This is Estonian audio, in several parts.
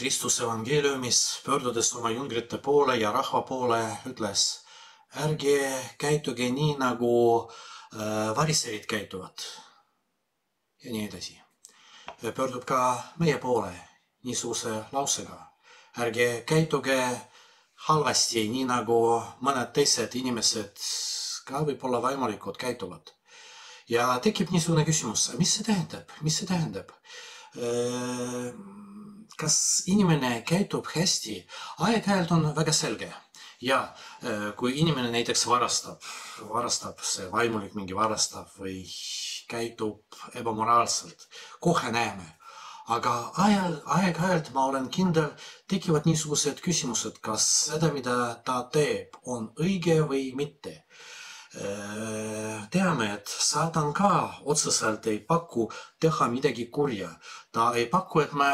Kristuse evangeeliumis, pöördudes oma jüngrite poole ja rahva poole, ütles: ärge käituge nii, nagu variserid käituvad. Ja nii edasi. Pöördub ka meie poole niisuguse lausega: ärge käituge halvasti, nii nagu mõned teised inimesed ka võib-olla võimalikud käituvad. Ja tekib niisugune küsimus, mis see tähendab? Mis see tähendab? Kas inimene käitub hästi? Aeg-ajalt on väga selge. Ja kui inimene näiteks varastab, see vaimulik mingi varastab või käitub ebamoraalselt, kohe näeme. Aga aeg-ajalt ma olen kindel, tekivad niisugused küsimused, kas seda, mida ta teeb, on õige või mitte. Teame, et saatan ka otseselt ei paku teha midagi kurja. Ta ei paku, et me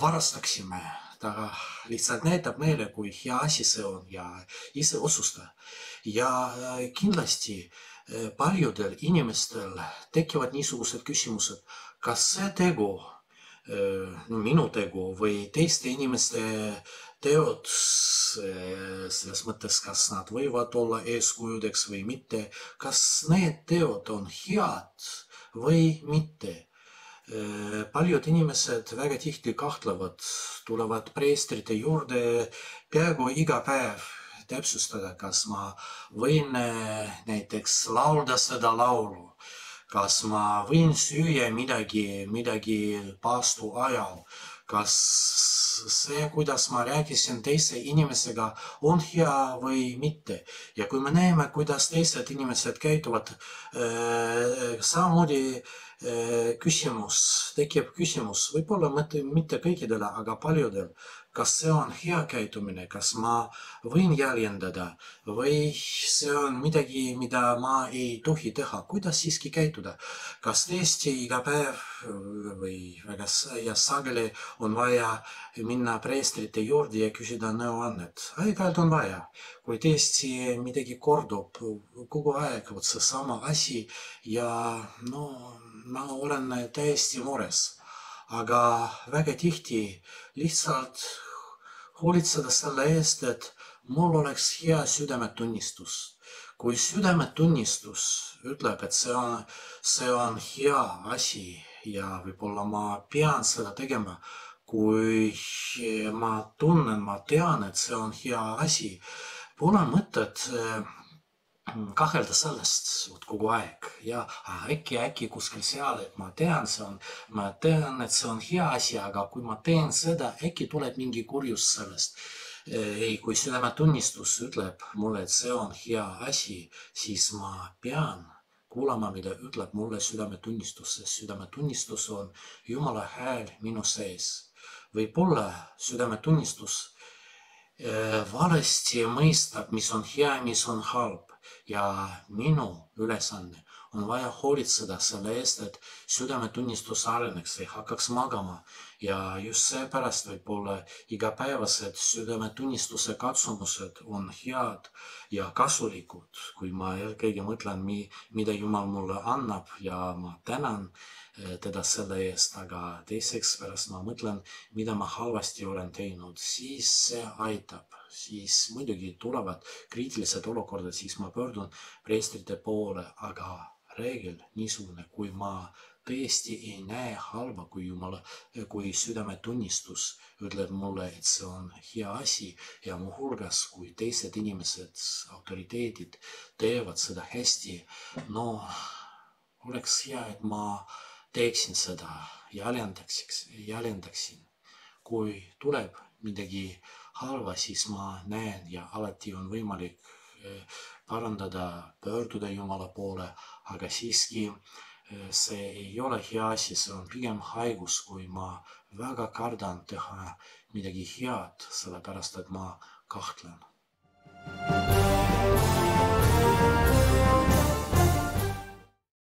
varastaksime. Ta lihtsalt näitab meile, kui hea asi see on ja ise otsusta. Ja kindlasti paljudel inimestel tekivad niisugused küsimused, kas see tegu, minu tegu või teiste inimeste teod, selles mõttes, kas nad võivad olla eeskujudeks või mitte, kas need teod on head või mitte. Paljud inimesed väga tihti kahtlevad, tulevad preestrite juurde peaaegu iga päev täpsustada, kas ma võin näiteks laulda seda laulu, kas ma võin süüa midagi paastu ajal, kas see, kuidas ma rääkisin teise inimesega, on hea või mitte. Ja kui me näeme, kuidas teised inimesed käituvad, samamoodi tekib küsimus, võib-olla mitte kõikidele, aga paljudel, kas see on hea käitumine, kas ma võin jäljendada või see on midagi, mida ma ei tohi teha. Kuidas siiski käituda? Kas tõesti iga päev või väga sageli on vaja minna preestrite juurde ja küsida nõuannet? Aeg-ajalt on vaja. Kui tõesti midagi kordub kogu aeg, sama asi ja ma olen täiesti mures. Aga väga tihti lihtsalt hoolitseda selle eest, et mul oleks hea südametunnistus. Kui südametunnistus ütleb, et see on hea asi ja võib-olla ma pean seda tegema, kui ma tunnen, ma tean, et see on hea asi, pole mõtet kahelda sellest kogu aeg ja äkki kuskil seal, et ma tean, et see on hea asi, aga kui ma teen seda, äkki tuleb mingi kurjus sellest. Ei, kui südametunnistus ütleb mulle, et see on hea asi, siis ma pean kuulama, mida ütleb mulle südametunnistus, sest südametunnistus on Jumala hääl minu sees. Võib-olla südametunnistus valesti mõistab, mis on hea, mis on halb. Ja minu ülesanne on vaja hoolitseda selle eest, et südametunnistus areneks, ei hakkaks magama. Ja just seepärast võib-olla igapäevased südametunnistuse katsumused on head ja kasulikud, kui ma eelkõige mõtlen, mida Jumal mulle annab ja ma tänan teda selle eest, aga teiseks pärast ma mõtlen, mida ma halvasti olen teinud, siis see aitab. Siis muidugi tulevad kriitilised olukorrad, siis ma pöördun preestrite poole, aga reegel niisugune, kui ma tõesti ei näe halba, kui südametunnistus ütleb mulle, et see on hea asi ja muuhulgas, kui teised inimesed, autoriteedid teevad seda hästi, oleks hea, et ma teeksin seda, jäljendaksin. Kui tuleb midagi halva, siis ma näen ja alati on võimalik parandada, pöörduda Jumala poole, aga siiski see ei ole hea asi, see on pigem haigus, kui ma väga kardan teha midagi head, sellepärast et ma kahtlen.